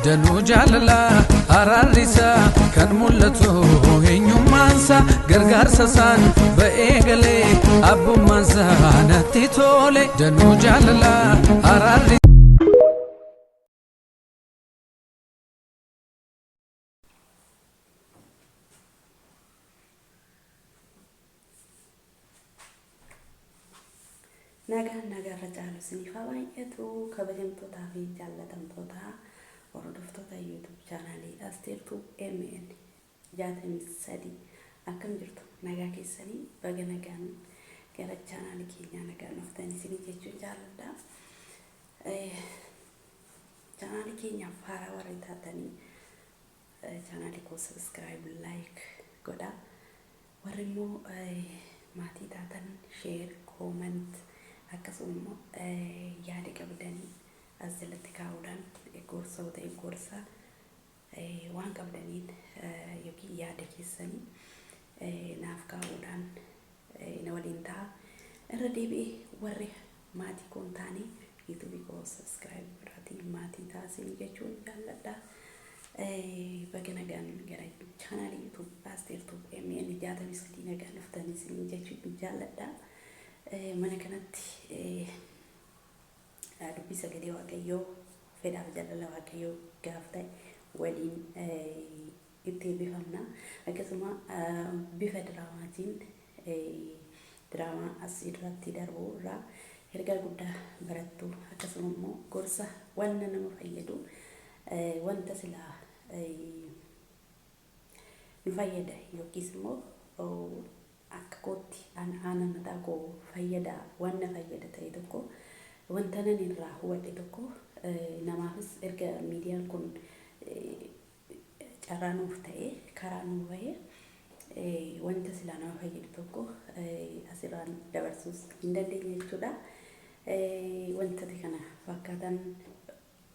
danuu jaalala araarrisaa kan mul'atu eenyummaansa gargaarsa isaan ba'ee galee abbummaansa natti tole danuu jaalala araarri nagaa rajaalu sinifa baay'atu kabajamtootaa fi jaallatamtootaa hordoftoota YouTube chaanalii Asteertuu MN 63 akkam jirtu nagaa keessanii baga nagaan gara chaanalii keenyaa nagaan dhuftanii isinii jechuun jaalladha. Chaanalii keenyaaf haaraa warri taatanii chaanalii koo subscribe like godha, warri immoo maatii taatan share comment akkasuma yaada qabdanii as jalatti kaa'uudhaan gorsa ta'e gorsa waan qabdaniin yookiin yaada keessanii naaf kaa'uudhaan na waliin ta'a. Irra deebi'ee warri maatii koon taane YouTube koo subscribe godhaatii maatii taasisanii jechuun jaalladha. Baga nagaan gara chaanalii YouTube Asteertuu MN 63 nagaan dhuftanii isinii jechuun jaalladha. Mana kanatti dubbii sagalee Waaqayyoo fedhaaf jaalala Waaqayyoo gaaf ta'e waliin itti eebbifamna. Akkasuma bifa diraamaatiin diraamaa as irratti darbu irraa ergaa guddaa barattu, akkasuma immoo gorsa wanta nama fayyadu wanta silaa nu fayyada yookiis immoo akka kootti aannan mataa koo fayyada wanna fayyada ta'e tokko wanta nan irraa hubadhe tokko namaafis erga miidiyaan kun carraa nuuf ta'e karaa nuuf bahee wanta silaa nama fayyadu tokko asirraan dabarsuus hin dandeenye jechuudha. Wanta kana fakkaatan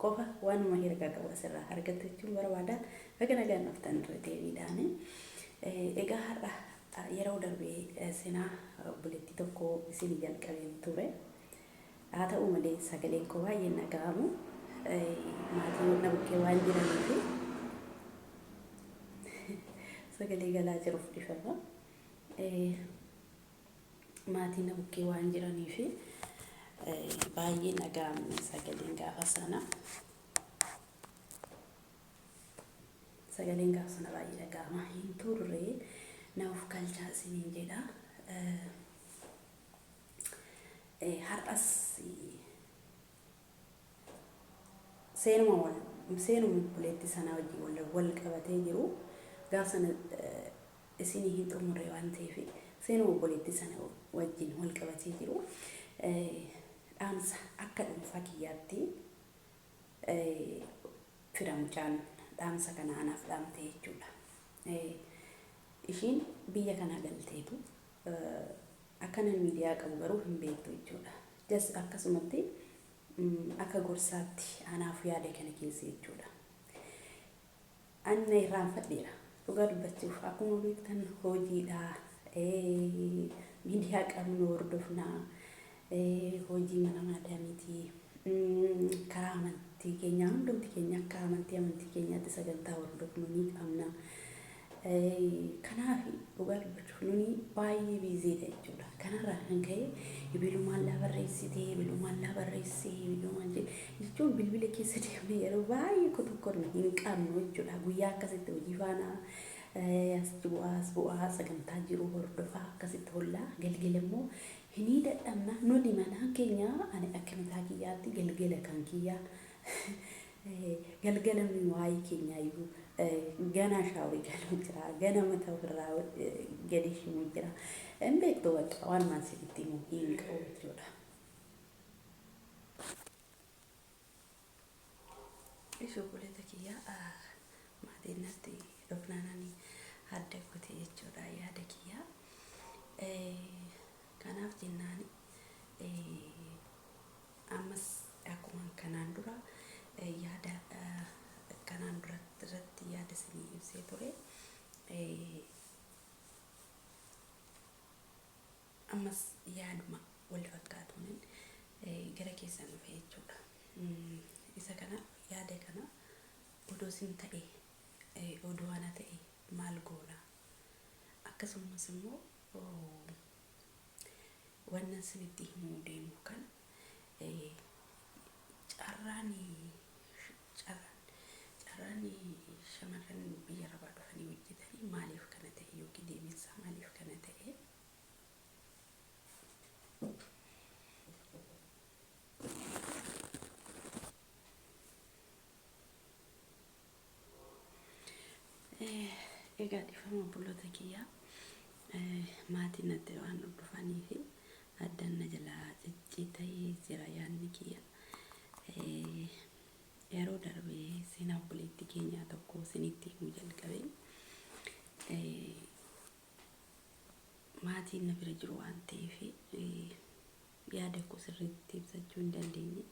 qofa waanuma hergaa qabu asirraa argattu jechuun barbaada. Baga nagaan dhuftan irra deebiidhaan egaa har'a yeroo darbee seenaa obboleettii tokko isin jalqabeen ture. Haa ta'u malee sagaleen koo baay'ee dhaga'amu. Maatiin na bukkee waan jiraniif sagalee galaa jiruuf dhifama. Maatiin na bukkee waan jiraniif baay'ee dhaga'amu sagaleen gaafa sana. Sagaleen gaafa sana baay'ee dhaga'ama hin turre. Naaf kalchaa isiniin jedha. Har'as seenuma obboleettii sana wajjin wal qabatee jiru. Gaafa sana isinii hin xumurre waan ta'eef seenuma obboleettii sana wajjin wal qabatee jiru. Dhaamsa akka dhuunfaa kiyyaatti firamchaan dhaamsa kana anaaf dhaamte jechuudha. Ishiin biyya kana galteetu akkanan miidiyaa qabu garuu hin beektu jechuudha. Just akkasumatti akka gorsaatti anaaf yaada kana keessa jechuudha. Anna irraanfadheera dhugaa dubbachuuf akkuma beektan hojiidha. Miidiyaa qabnu hordofnaa hojii mana maadaamiti karaa amantii keenya hundumti keenya akka amantii keenyaatti sagantaa hordofnu ni qabna. Kanaaf dhugaa dubbachuuf nuni baay'ee biiziidha jechuudha. Kanarraa kan ka'e bilbilumaan laa barreessee jechuun bilbila keessa deemnee yeroo baay'ee tokkoon hin qabnu jechuudha. Guyyaa akkasitti hojii faana as bu'aa sagantaa jiru hordofaa akkasitti hollaa galgala immoo hin dadhabna. Nuni mana keenya ani akka mataa kiyyaatti galgala kan kiyyaa galgala waa'ee keenyaa iyyuu gana shaaworii galuu jira, gana mataa ofirraa gadi shimuu jira. Hin beektu bakka waan maasitti immoo hin qabu jechuudha. Ishee obboleetta kiyyaa maatiin natti dhufnaananii adda godhe jechuudha yaada kiyyaa. Kanaaf jennaan ammas akkuma kanaan dura yaada kanaan duratti yaada isinii ibsee ture. Ammas yaaduma wal fakkaatuun gara keessan dhufe jechuudha. Isa kana yaada kana odoo sin ta'e odoo ana ta'e maal goona akkasumas immoo wannan sinitti himuu deemu kan carraan shamarran biyya arabaa dhufanii hojjetanii maaliif kana ta'e yookiin deebiinsaa maaliif kana ta'e egaa dhifama buloota kiyyaa maatiin natti waan dhufanii fi addaan na jalaa ciccitee jira yaadni kiyya. Yeroo darbee seenaa obboleettii keenyaa tokko isinitti himuu jalqabeen maatiin na bira jiru waan ta'eef yaada koo sirriitti ibsachuu hin dandeenye.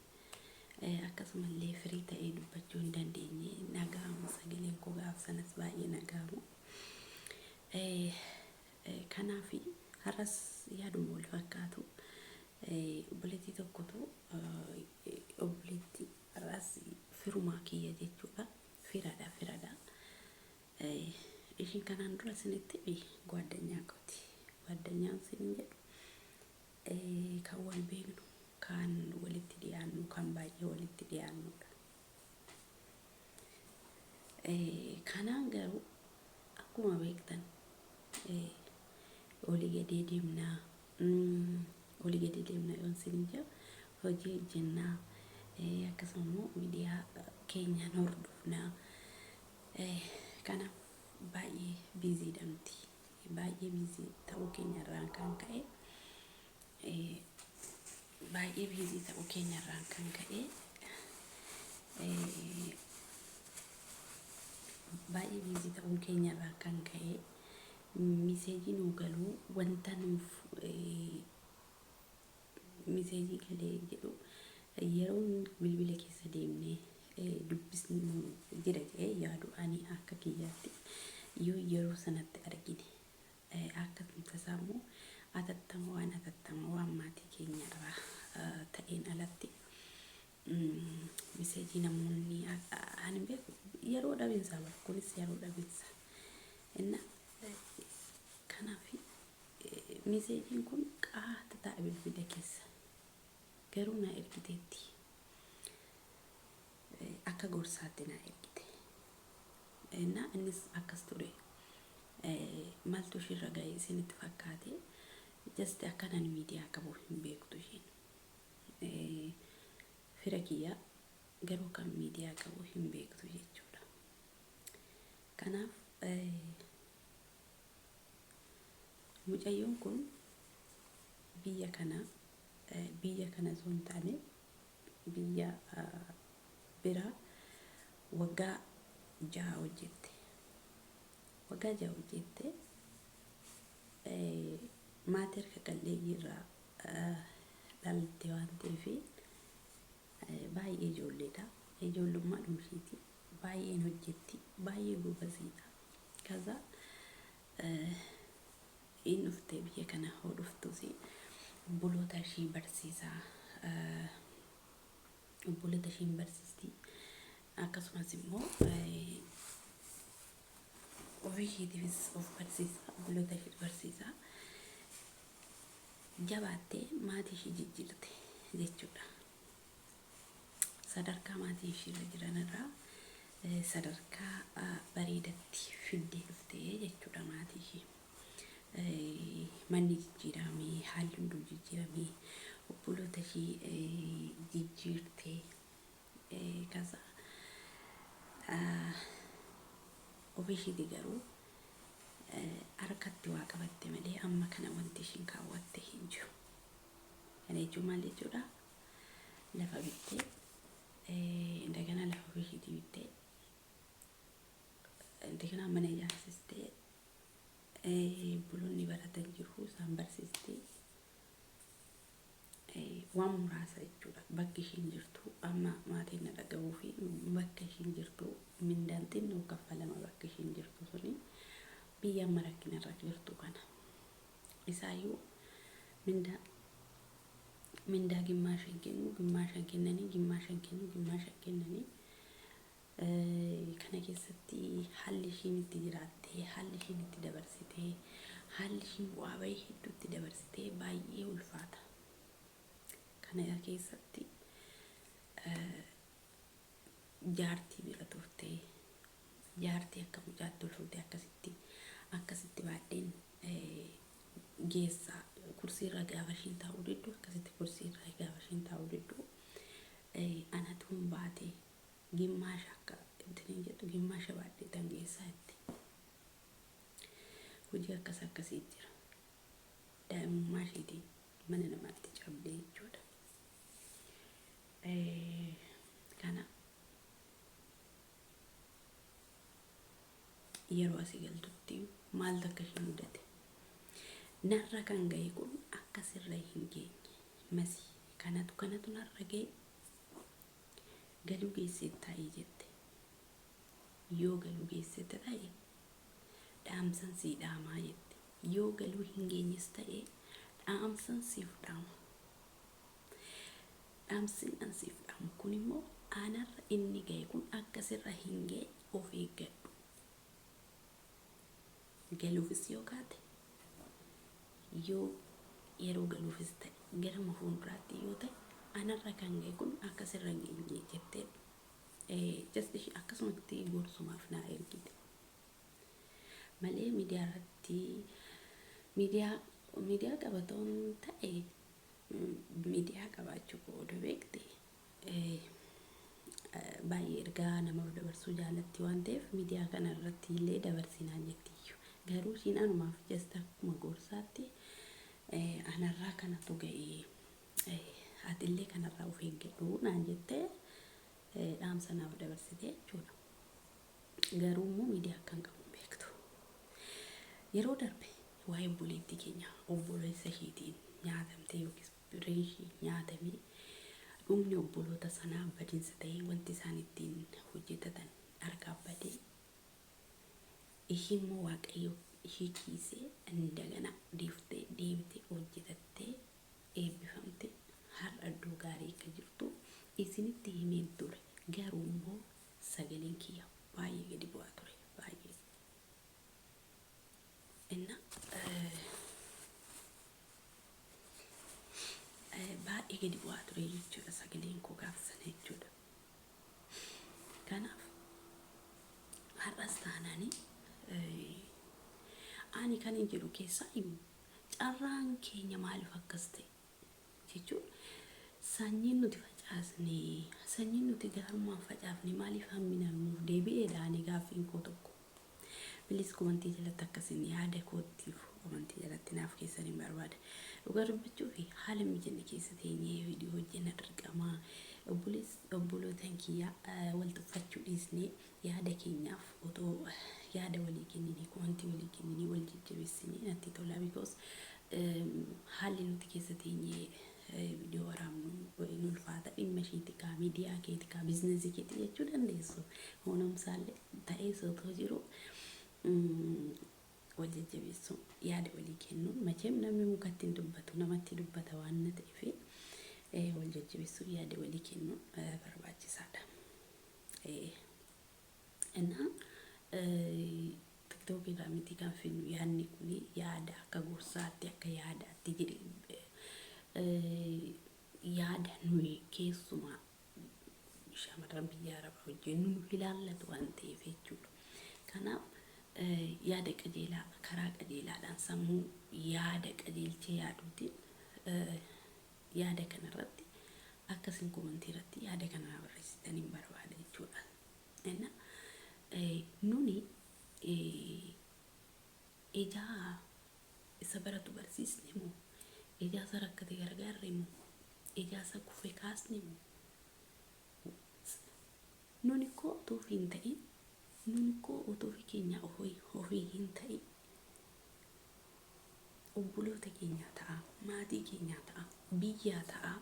Akkasumallee firii ta'ee dubbachuu hin dandeenye. Nagaamu sagaleen koo gaaf sanas baay'ee nagaamu. Kanaaf har'as yaaduma wal fakkaatu obboleettii tokkotu obboleettii har'as firumaa kiyya jechuudha. Firadha. Ishiin kanaan dura isinitti gwaaddanyaa kooti. Gwaddanyaan isin jedhu kan wal beeknu, kan walitti dhiyaannu, kan baay'ee walitti dhiyaannudha. Kanaan garuu akkuma beektan olii gadee deemnaa yoon isin jedhu hojii hojjennaa akkasuma immoo miidiyaa keenyaan hordofnaa. Kanaaf baay'ee biiziidhamti. Baay'ee biizii ta'uu keenyarraan kan ka'e miseejii nuu galuu wanta nuuf miseejii galee jedhu yeroo bilbila keessa deemnee dubbisnu jira jedhee yaadu ani akka kiyyaatti yoo yeroo sanatti argine akka tasaa immoo atattama waan maatii keenyarraa ta'een alatti miseejii namoonni ani beeku yeroo dhabinsaa bara kunis yeroo dhabinsaa inna kanaaf miseejiin kun qaata ta'a bilbila keessa garuu na ergiteetti akka gorsaatti na ergite inna innis akkas ture maaltu ishirra ga'e isinitti fakkaate just akkanan miidiyaa qabu hin beektu isheen fira kiyyaa garuu kan miidiyaa qabu hin beektu jechuudha. Kanaaf mucayyoon kun biyya kana osoo hin taane biyya biraa waggaa 6 hojjette. Waggaa 6 hojjette maatii harka qalleeyyiirraa dhalatte waan ta'eef baay'ee ijoolleedha. Ijoollummaa dhuunfiiti. Baay'een hojjetti. Baay'ee gobaziidha. Kaza inni dhuftee biyya kana hoo dhuftus obboloota ishii barsiisaa. Obboloota ishii barsiisti. Akkasumas immoo ofii ishiitiifis of barsiisaa. Obboloota ishii barsiisaa. Jabaattee maatii ishii jijjiirte jechuudha. Sadarkaa maatii ishiirra jiranirraa sadarkaa bareedatti fiddee dhuftee jechuudha maatii ishii. Manni jijjiiramee, haalli hunduu jijjiiramee, obboloota ishii jijjiirtee kaza ofii ishiiti garuu harkatti waa qabatte malee amma kana wanti ishiin kaawwatte hin jiru. Kana jechuun maal jechuudha? Lafa bittee እንደገና lafa ofii ishiitii bittee እንደገና mana ijaarsistee buloonni baratan jiru isaan barsiistee waan muraasa jechuudha. Bakki ishiin jirtu amma maatiin na dhagahuu fi bakka ishiin jirtu mindaan xinnoo kaffalama bakka ishiin jirtu suni biyya amma rakkinarra jirtu kana. Isaayyuu mindaa gimmaashan kennu, gimmaashan kennanii kana keessatti haalli ishiin itti jiraattee, haalli ishiin itti dabarsitee, haalli ishiin bu'aa bahii hedduutti dabarsitee baay'ee ulfaata. Kana keessatti jaartii bira turtee, jaartii akka mucaatti ol fuutee akkasitti baadheen geessaa kursiirra gaafa ishiin taa'uu diddu, akkasitti kursiirra gaafa ishiin taa'uu diddu anatuun baatee gimmaasha akka ittiin jettu gimmaasha baadhee tan geessaa itti hojii akkasii jira. Daa'imummaa isheetiin mana namaatti cabdee jechuudha. Kana yeroo asii galtutti maal takka ishee mudate narra kan ga'e kun akkasirra hin geenye masi kanatu narra ga'e galuu geessee taa'ee jette. Yoo galuu geessee taa'e dhaamsan sii dhaamaa jette. Yoo galuu hin geenyes ta'e dhaamsan siif dhaama. Dhaamsin ansiif dhaamu kun immoo anarra inni ga'e kun akkasirra hin ga'e of eeggadhu. Galuufis yoo kaate yoo yeroo galuufis ta'e gara fuulduraatti yoo ta'e anarra kan ga'e kun akkasirra hin geenye jettee just ishee akkasumatti gorsumaaf naa ergite malee miidiyaa irratti miidiyaa qabatoon ta'e miidiyaa qabaachuu oduu beekte baay'ee ergaa namaaf dabarsuu jaallatti waan ta'eef miidiyaa kana irratti illee dabarsinaa jettiyyuu garuu ishiin anumaaf just akkuma gorsaatti anarraa kanatu ga'ee atillee kanarraa of eeggadhu naan jettee dhaamsa naaf dabarsitee jechuudha. Garuu immoo miidiyaa akkan qabu beektu. Yeroo darbe waa'ee obboleettii keenya obboleessa isheetiin nyaatamtee yookiis bireen ishee nyaatamee dhumni obboloota sanaa badiinsa ta'ee wanti isaan ittiin hojjetatan harkaa badee ishii immoo waaqayyo ishii kiisee indagana deebitee hojjetattee eebbifamte har'a iddoo gaarii akka jirtu isinitti himeen ture. Garuu immoo sagaleen kiyya baay'ee gadi bu'aa ture baay'ee. Baay'ee gadi bu'aa ture jechuudha sagaleen koo gaafa sana jechuudha. Kanaaf har'as taanaanii ani kan hin jedhu keessaa himu carraan keenya maaliif akkas ta'e jechuudha. Sanyiin nuti facaasne, sanyiin nuti gaarummaan facaafne maaliif hammina nuuf deebi'eedha ani gaaffiin koo tokko. Bilis komantii jalatti akkasin yaada kootiif komantii jalatti naaf keessan hin barbaada. Dhugaa dubbachuu fi haala mijanne keessa teenyee viidiyoo hojjenna dirqama. Obboloota kiyyaa wal tuffachuu dhiisnee yaada keenyaaf otoo yaada walii kennine komantii walii kennine wal jajjabeessine natti tola because haalli nuti keessa teenyee viidiyoo waraabnu nu ulfaata dhimma isheeti kaa miidiyaa keeti kaa biizinasii keeti jechuu dandeessu. Honomsaallee ta'ee sootoo jiru wal jajjabeessu yaada walii kennuun macheem namni mukatti hin dubbatu namatti dubbata waan na ta'eef wal jajjabeessu yaada walii kennuun barbaachisaadha. Innaa TikTok irraa miti kan finnu yaadni kun yaada akka gorsaatti akka yaadaatti jedhee yaada nuyi keessumaa shamarran biyya arabaa wajjin nu ilaallatu waan ta'eef jechuudha. Kanaaf yaada qajeelaa karaa qajeelaadhaan sammuu yaada qajeelchee yaaduutiin yaada kanarratti akkasiin komantii irratti yaada kana barreessitanii barbaada jechuudha. Nuni ijaa isa baratu barsiisne moo ijaa isa rakkate gargaarre moo ijaa isa kufe kaasne moo nuni koo utuu fi hin ta'in nuni koo utuu fi keenya ofii hin ta'in obboloota keenyaa ta'a maatii keenyaa ta'a biyyaa ta'a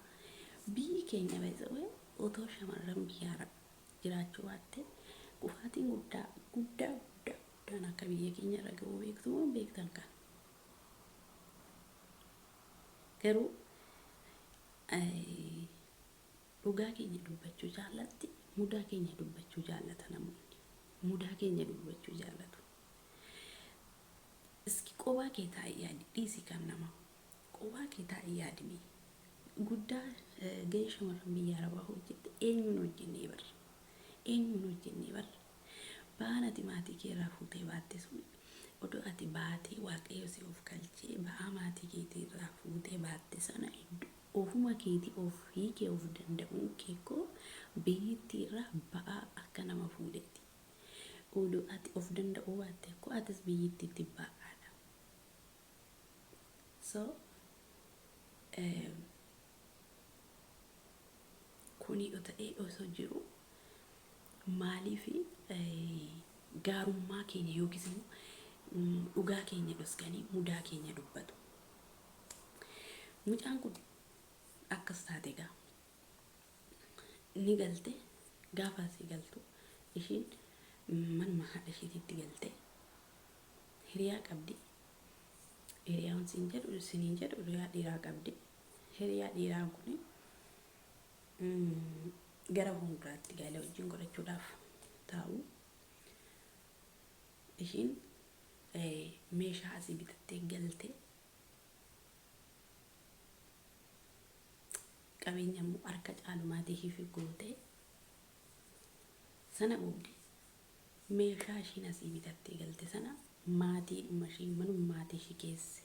biyyi keenya beeksawee otoo shamarran biyyaara jiraachuu baatte kufaatiin guddaan akka biyya keenya irra ga'uu beektu moo beektan kan garuu dhugaa keenya dubbachuu jaallatti mudaa keenya dubbachuu jaallata namoonni. Mudaa keenya dubbachuu jaallatu. Iski qobaa kee taa'ee yaadi dhiisii kan nama. Qobaa kee taa'ee yaadimi. Guddaa gahee shamarran biyya Arabaa hojjette eenyuun hojjennee barra. Eenyuun hojjennee barra. Ba'aan ati maatii kee irraa fuutee baatte sun odoo ati baatee waaqayyo si of galchee ba'aa maatii keetii irraa fuutee baatte sana ofuma keetii of hiikee of danda'uun keekoo biyyittii irraa ba'aa akka nama fuudhetti. Odoo ati of danda'uu baatte akkoo atis biyyittiitti ba'aadha. So kuni ta'ee osoo jiru maaliif gaarummaa keenya yookiis immoo dhugaa keenya dhosganii mudaa keenya dubbatu. Mucaan kun akkas taate gaa ni galte gaafa asii galtu ishiin manuma haadha isheetitti galte hiriyaa qabdi. Hiriyaan siniin jedhu hiriyaa dhiiraa qabdi. Hiriyaa dhiiraa kun gara fuulduraatti gaala wajjin godhachuudhaaf taa'u. Ishiin meeshaa asii bitattee galte qabeenya immoo harka caalumaatii ishii gootee sana booddee meeshaa ishiin asii bitattee galte sana maatii dhuma ishii manuma maatii ishii keesse.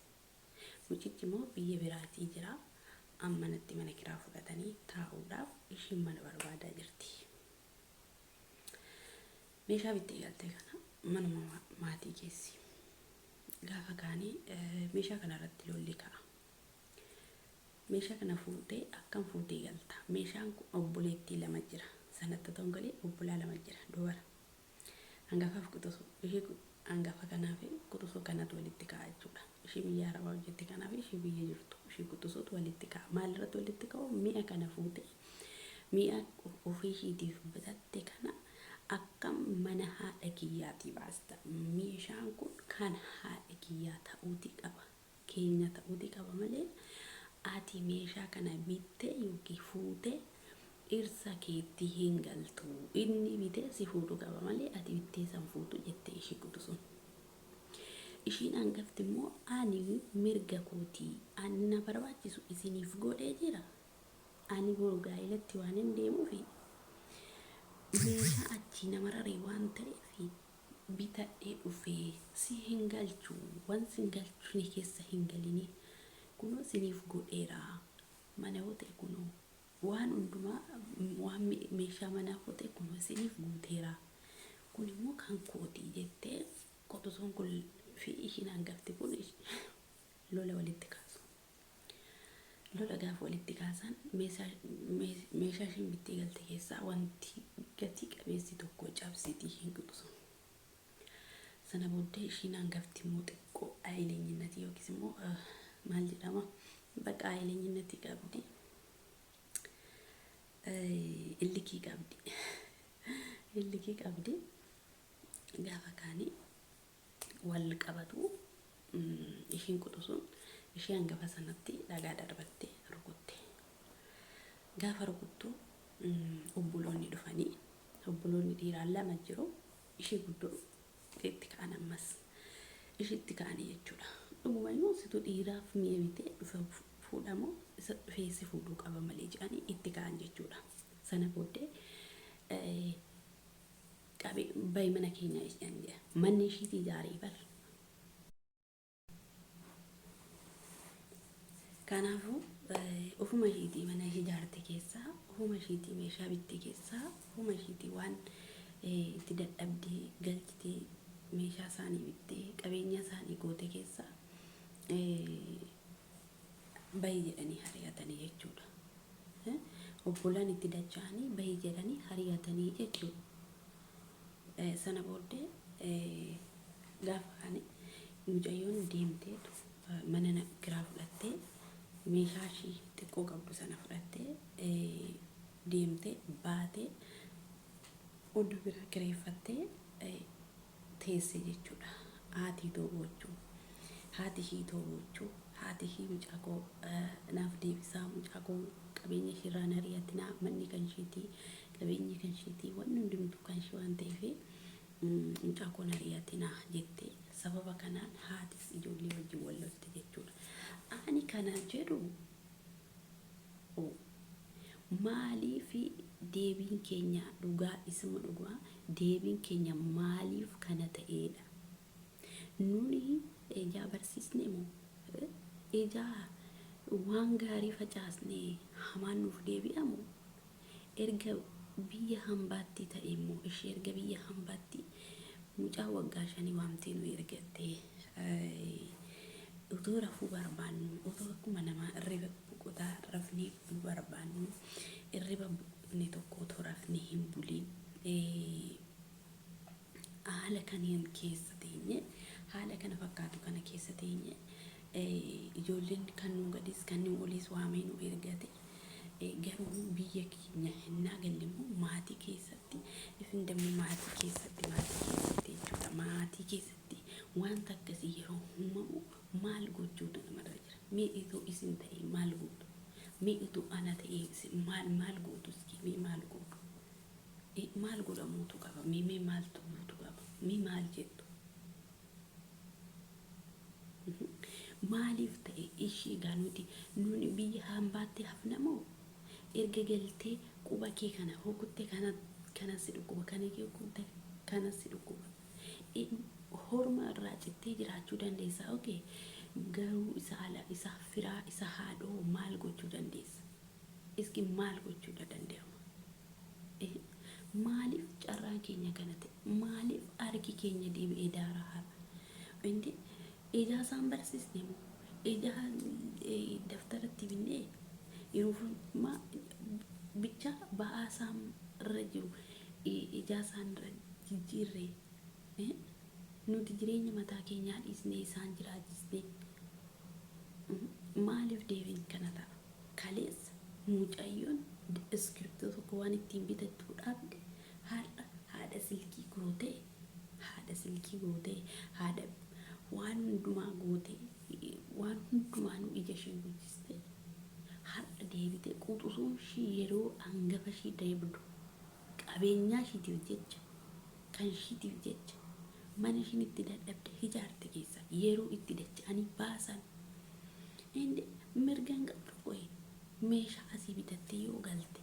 Mucichi immoo biyya biraatii jira. Ammanatti mana kiraa fudhatanii taa'uudhaaf ishiin mana barbaadaa jirti. Meeshaa bittee galte kana manuma maatii keessi. Gaafa kaanii meeshaa kanarratti lolli ka'a. Meeshaa kana fuutee akkam fuutee galta. Meeshaan kun obboleettii lama jira. Sanatti ta'uun galee obbolaa lama jira dubara. Hangafaaf quxisuu ishee hangafa kanaaf quxisuu kanatu walitti ka'a jechuudha. Ishee biyya Arabaa hojjette kanaaf ishee biyya jirtu ishee quxisuutu walitti ka'a. Maalirratti walitti ka'u mi'a kana fuutee mi'a ofii isheetiif bitatte kana akkam mana haadha kiyyaatii baasta. Meeshaan kun kan haadha kiyyaa ta'uutii qaba. Keenya ta'uutii qaba malee ati meeshaa kana bittee yookiin fuutee dhirsa keetti hin galtu. Inni bitee si fuudhu qaba malee ati bittee san fuutu jettee ishee quxisuun. Ishiin hangafti immoo ani mirga kootii ani na barbaachisu isiniif godhee jira. Ani borugaa ilatti waan hin deemuufi meeshaa achi nama raree waan ta'eef bitadhee dhufee si hin galchu. Waan si hin galchine keessa hin galinii. Kunoo siniif godheera. Mana hote kunoo waan hundumaa waan meeshaa manaa hote kunoo siniif guuteera. Kun immoo kan kootii jettee quxisuun kun fi ishiin hangafti kun lola walitti kaasu. Lola gaafa walitti kaasan meeshaa ishiin bittee galte keessaa wanti gatii qabeessi tokko cabsiti ishiin quxisuun. Sana booddee ishiin hangafti immoo xiqqoo aayileenyinnati yookiis immoo maal jedhama bakka aayileenyinnati qabdi. Illikii qabdi. Gaafa kaanii wal qabatu ishiin quxisuun ishee hangafa sanatti dhagaa darbattee rukutte. Gaafa rukuttu obboloonni dhufanii obboloonni dhiiraan lama jiru. Ishee guddoo itti ka'an ammas ishiitti ka'anii jechuudha. Dhugumayyuu situ dhiiraaf mi'a bitee dhufa fuudhamoo isa dhufeessi fuudhuu qaba malee jedhanii itti ka'an jechuudha. Sana booddee bayi mana keenya jedhanii manni ishiitii ijaarii bar. Kanaafuu ofuma ishiitii mana ishee ijaarte keessaa ofuma ishiitii meeshaa bittee keessaa ofuma ishiitii waan itti dadhabdee galchitee meeshaa isaanii bittee qabeenya isaanii goote keessaa bayi jedhanii hari'atanii jechuudha. Obbolaan itti dacha'anii bayi jedhanii hari'atanii jechuudha. Sana booddee gaafa kaanii mucayyoon deemteetu mana kiraa fudhattee meeshaa ishii xiqqoo qabdu sana fudhattee deemtee baatee oduu bira kireeffattee teesse jechuudha. Haati ishii haati ishii mucaakoo naaf deebisaa mucaakoo qabeenya ishiirraa ari'atinaa manni kan ishiitii qabeenyi kan isheetii waan hundumtuu kan ishee waan ta'eef mucaa koon ari'atinaa jettee sababa kanaan haatis ijoollee wajjin wal lolte jechuudha. Ani kana jedhu maaliif deebiin keenya dhugaa isuma dhugaa deebiin keenya maaliif kana ta'eedha. Nuni ejaa barsiisne moo ejaa waan gaarii facaasne hamaan nuuf deebi'amu erga biyya hambaatti ta'e immoo ishee erga biyya hambaatti mucaa waggaa 5 waamtee nu ergattee utuu rafuu barbaannu utuu akkuma namaa irriba boqotaa rafnee barbaannu irriba boqotne tokko utuu rafnee hin buliin haala kaneen keessa teenye haala kana fakkaatu kana keessa teenye ijoolleen kan nu gadis kan nu oliis waamee nu ergate garuu biyya keenya hinnaa gallimmoo maatii keessatti ifindammoo maatii keessatti jechuudha. Maatii keessatti wanta akkasii yeroo uumamu maal gochuutu namarra jira. Mee itoo isin ta'e maal gootu? Mee itoo ana ta'e maal gootu? Mee maal gootu? Maal godhamuutu qaba? Mee maal ta'uutu qaba? Mee maal jettu? Maaliif ta'e ishii gaanuti nuni biyya hambaatti hafnamoo erga galtee quba kee kana hokutte kana si dhukkuba kana kee hokutte kana si dhukkuba horma irraa cittee jiraachuu dandeessa. Okay, garuu isa ala isa firaa isa haadhoo maal gochuu dandeessa? Iski maal gochuu dandeema? Maaliif carraan keenya kana ta'e? Maaliif argi keenya deebi'ee daaraa haala? Indi ijaa isaan barsiisne moo ijaa daftaratti binnee yeroo bicha ba'aa isaan irra jiru ijaa isaan irra jijjiirree nuti jireenya mataa keenyaa dhiisnee isaan jiraachisnee maaliif deebiin kana ta'a? Kaleessa mucayyoon iskiriptoo tokko waan ittiin bitattuu dhaabde haadha silkii gootee haadha waan hundumaa gootee waan hundumaa nu ija ishee guddiste har'a deebite quxusuun ishii yeroo hangafa ishii deebdu qabeenyaa ishiitiif jecha kan ishiitiif jecha mana ishiin itti dadhabde ijaarte keessa yeroo itti dacha'anii baasan indi mirgaan qabdu qoye meeshaa asii bitattee yoo galte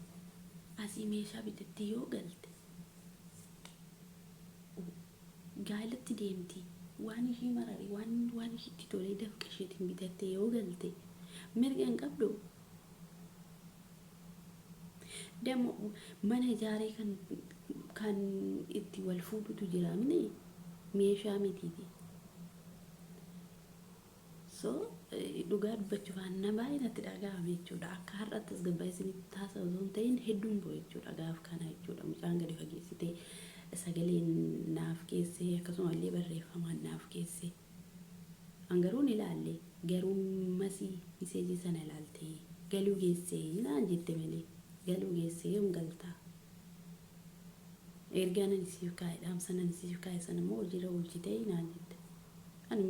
gaalatti deemti waan ishii marari waan ishiitti tolee dafqa isheetiin bitattee yoo galte mirgaan qabdu. Demo mana ijaaree kan itti wal fuudhutu jira mini meeshaa mitiiti. So dhugaa dubbachuuf aannan baay'ee natti dhaga'ame jechuudha. Akka har'atti as gabbaa isinitti taasisaa osoo hin ta'in hedduun bo'e jechuudha. Gaaf kana jechuudha. Mucaan gadi fageessitee sagaleen naaf keessee akkasumallee barreeffamaan naaf keessee hangaruun ilaalle garuu masii miseejii sana ilaaltee galuu geessee naan jette malee galuu geessee yoom galtaa? Ergaan ani siif kaa'e dhaamsan ani siif kaa'e sana immoo hojiirra oolchitee naan jette. Ani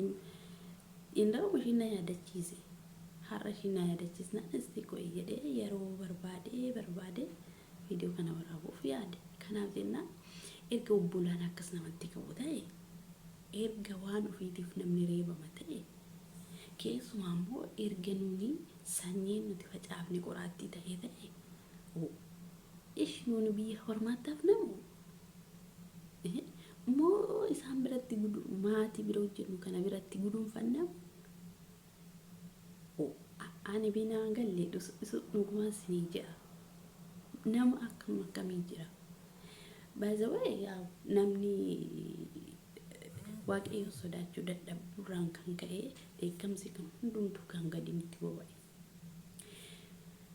indoo ishiin na yaadachiise har'a ishiin na yaadachiisna isti qo'e jedhee yeroo barbaade viidiyoo kana waraabuuf yaade. Kanaaf jennaan erga obbolaan akkas namatti qabu ta'e erga waan ofiitiif namni reebama ta'e keessumaa immoo erga nuni sanyiin nuti facaafne qoraattii ta'e ishi nuni biyya hormaatti hafnamu moo isaan biratti maatii bira hojjennu kana biratti guduunfannamu. Ani binaan galle dhugumaan sinii jira nama akkamii jira. By the way, namni waaqayyo sodaachuu dadhabuurraan kan ka'e dheekkamsi kan hundumtuu kan gadi nutti boba'e.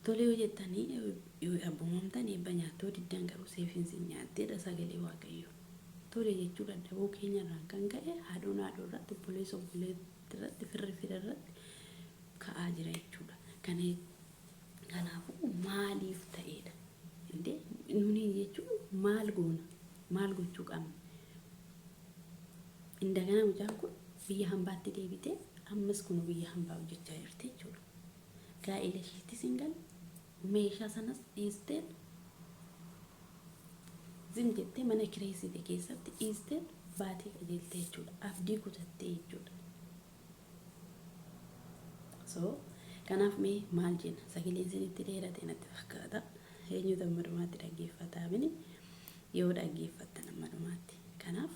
Tolee yoo jettanii yoo abbumamtan eebba nyaattoo diddan garuu seefinsi nyaatteedha sagalee waaqayyo. Tolee jechuu dadhabuu keenyarraan kan ka'e haadhoon irratti obboleessa irratti firri irratti ka'aa jira jechuudha. Kanaafuu maaliif ta'eedha? Indee nuni jechuun maal goona? Maal gochuu qabna? Indagana mucaan kun biyya hambaatti deebitee ammas kun biyya hambaa hojjechaa jirti jechuudha. Gaa'ela ishiitti singal meeshaa sanas dhiisteen zim jettee mana kireessite keessatti dhiiste baatee qajeelte jechuudha. Abdii kutattee jechuudha. So kanaaf mee maal jenna? Sagaleen isinitti dheerate natti fakkaata. Eenyutu amma dhumaatti dhaggeeffataa mini yoo dhaggeeffattan amma dhumaatti. Kanaaf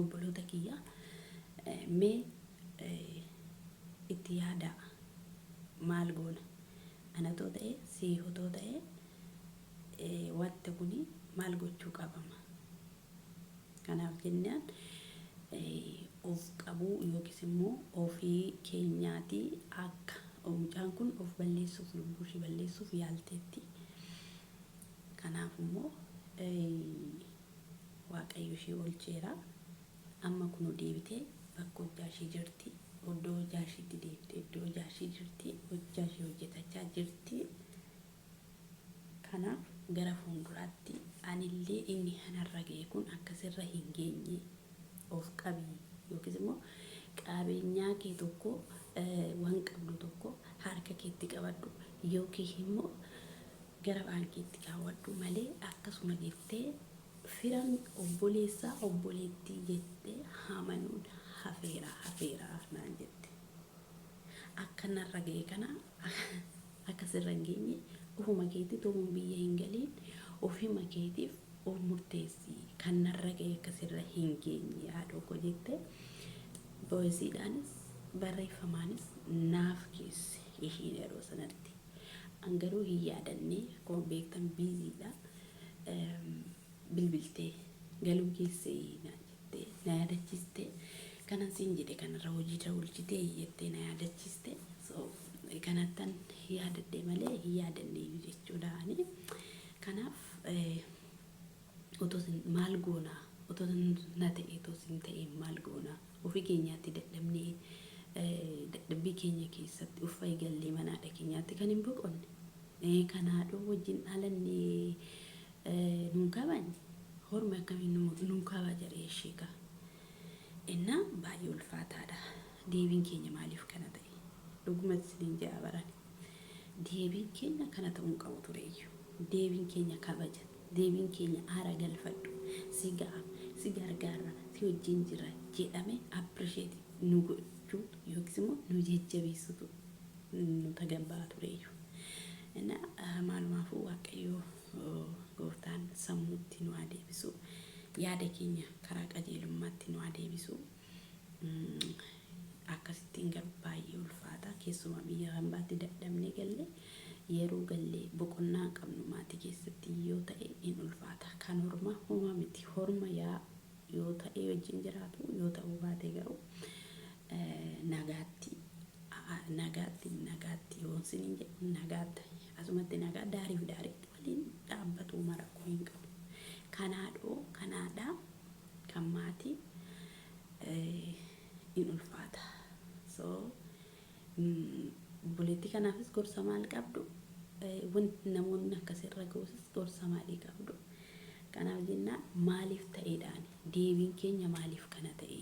obboloota kiyya mee itti yaada maal goona? Anatoo ta'e siihotoo ta'e wanti kuni maal gochuu qabama? Kanaaf jennaan of qabuu yookiis immoo ofii keenyaati akka mucaan kun of balleessuuf lubbuu ishee balleessuuf yaalteetti. Kanaaf immoo waaqayyo ishee oolcheera. Amma kun deebitee bakka hojjaa ishee jirti. Iddoo hojjaa isheetti deebitee iddoo hojjaa ishee jirti. Hojjaa ishee hojjetachaa jirti. Kanaaf gara fuulduraatti anillee inni kanarra ga'e kun akkasirra hin geenye of qabii yookiis immoo qabeenyaa kee tokko waan qabdu tokko harka keetti qabadhu yookiin immoo gara baankiitti kaawwadhu malee akkasuma jettee firan obboleessaa obboleettii jettee hamanuun hafeera naan jette. Akka narra ga'e kana akkasirra hin geenye ofuma keetti tumuun biyya hin galiin ofima keetiif of murteessi. Kan narra ga'e akkasirra hin geenye haadhoo jette boosiidhaanis barreeffamaanis naaf keesse ishiin yeroo sanatti. Angaruu hin yaadannee akkuma beektan biiziidha. Bilbiltee galuu keessee naan jettee na yaadachiiste. Kanan siin jedhe kanarra hojiirra oolchitee jettee na yaadachiiste. So kanattan yaadadde malee hin yaadanne jechuudha. Kanaaf otoo maal goona? Otoo na ta'e otoo sin ta'e maal goona? Ofii keenyaatti dadhabnee dadhabbii keenya keessatti uffa eegallee manaadha keenyaatti kan hin boqonne. Kanaadhoo wajjin dhalannee nuun kabajne horma akkamiin nuun kabaja reeshiika. Innaa baay'ee ulfaataadha. Deebiin keenya maaliif kana ta'e? Dhugumatti isiniin jaa baran. Deebiin keenya kana ta'uun qabu tureeyyu. Deebiin keenya kabaja. Deebiin keenya aara galfadhu. Si ga'a, si gargaara, si wajjin jira jedhame appreciate nu gochuu yookiis immoo nu jajjabeessitu nu tagabbaa tureeyyu. Innaa maalumaafuu waaqayyoo gooftaan sammuutti nu adeebisu. Yaada keenya karaa qajeelummaatti nu adeebisu. Akkasittiin garuu baay'ee ulfaata. Keessumaa biyya hambaatti dadhabnee galle yeroo gallee boqonnaa qabnu maatii keessatti yoo ta'e in ulfaata. Kan horma homa miti. Horma yaa yoo ta'e wajjin jiraatu yoo ta'uu baate garuu nagaatti yoo siniin jedhu nagaatti asumatti nagaa daariif daariitti waliin dhaabbatu marakuu hin qabu. Kanaadhaa kan maatii in ulfaata. So buleetti kanaafis gorsa maal qabdu? Wanti namoonni akkasirra ga'uusis gorsa maalii qabdu? Kanaaf jennaan maaliif ta'eedhaan deebiin keenya maaliif kana ta'e?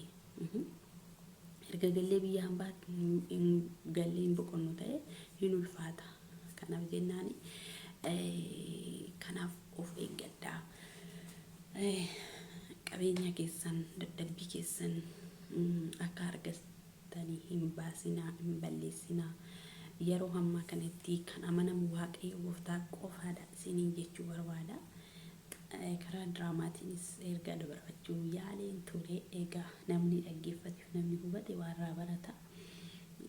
Erga gallee biyya hambaatti gallee hin boqonnu ta'e hin ulfaata. Kanaaf jennaan kanaaf of eeggadhaa. Qabeenya keessan dadhabbii keessan akka argatanii hin baasinaa hin balleessinaa. Yeroo hammaa kanatti kan amanamu waaqayyo gooftaa qofaadha isiniin jechuu barbaada. Karaa diraamaatiinis ergaa dabarfachuu yaaleen ture. Egaa namni dhaggeeffatuuf namni hubate warraa barata.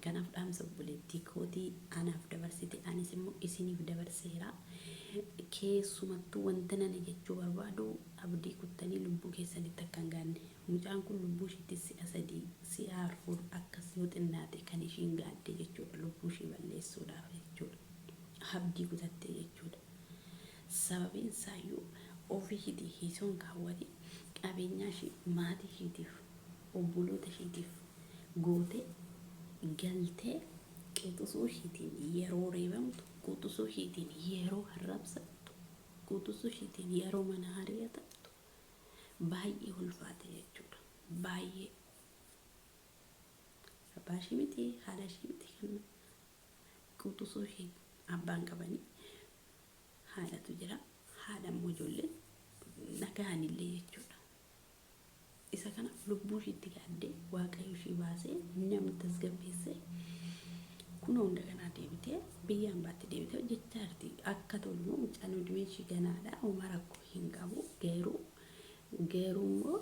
Kanaaf dhaamsa obboleettii kootii anaaf dabarsite anis immoo isiniif dabarseera. Keessumattuu wanta nana jechuu barbaadu abdii kuttanii lubbuu keessanitti akka hin gaanne. Mucaan kun lubbuu isheetti si'a 3 si'a 4 akkas yoo xinnaate kan ishiin gaadde jechuudha. Lubbuu ishee balleessuudhaaf jechuudha. Abdii kutatte jechuudha. Sababiin isaayyuu ofii isheetii hiisoon kaawwate qabeenyaa ishee maatii isheetiif obboloota isheetiif goote galtee quxisuu isheetiin yeroo reebamtu, quxisuu isheetiin yeroo harrabsattu, quxisuu isheetiin yeroo mana hariyatattu baay'ee ulfaate jechuudha. Baay'ee abbaa ishee miti haadha ishee miti kan quxisuu ishee abbaan qabanii haadhatu jira haadha immoo ijoolleen nagaan illee jechuudha. Isa kana lubbuu ishiitti gaaddee waaqayyo ishii baasee namni tasgabbeessee kun hunda kana deebitee biyyaan baatti deebitee hojjechaa jirti. Akka toluu mucaan udumee ishii ganaadha. Uma rakkoo hin qabu. Geeruu immoo